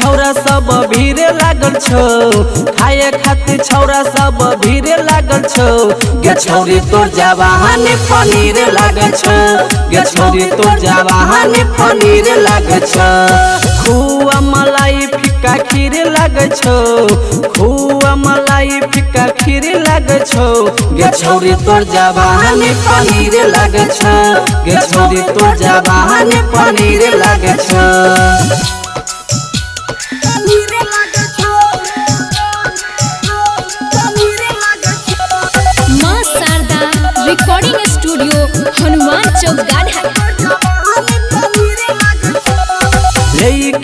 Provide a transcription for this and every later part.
छौरा सब भीड़ लागल छौ खाए खातिर छौरा सब भीड़ लागल छौ गे छौरी तोर जवानी पनीर लागल छौ गे छौरी तोर जवानी पनीर लागल छौ खुआ मलाई फिक्का खीर लागल छौ खुआ मलाई फिक्का खीर लागल छौ गे छौरी तोर जवानी पनीर लागल छौ गे छौरी तोर जवानी पनीर लागल छौ मां शारदा रिकॉर्डिंग स्टूडियो हनुमान चौक गाढ़ा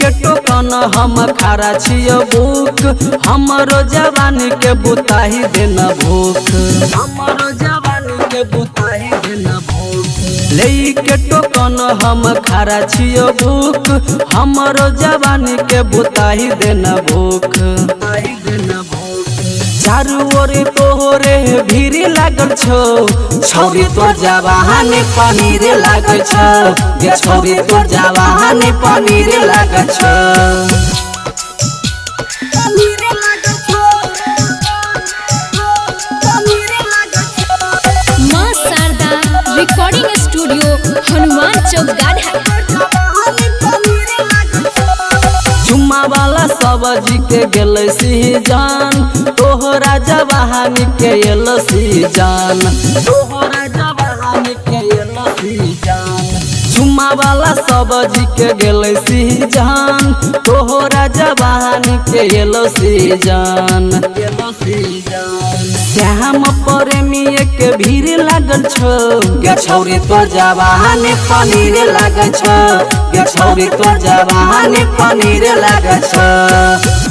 के टोकन हम खारा छियो भूख हमरो जवानी के बुताही देना भूख हमरो जवानी के बुताही देना भूख ले के टोकन हम खारा छियो भूख हमरो जवानी के बुताही देना भूख चारू ओर तोहरे भीड़ लागल छौ छौरी तोर जवानी पनीर लागल छौ गे छौरी तोर जवानी पनीर लागल छौ मां शारदा रिकॉर्डिंग स्टूडियो हनुमान चौक गाढ़ा चुम्मा वाला सब्जी के गेल सीजन तोहरा जवानी के एल सीजन तोहरा जवानी के एल सीजन चुम्मा वाला सब्जी के गेल सीजन तोहरा जवानी के एल सीजन श्याम प्रेमी के भीड़ लागल छौ गे छौरी तोर जवानी पनीर लागल छौ गे छौरी तोर जवानी पनीर लागल छौ।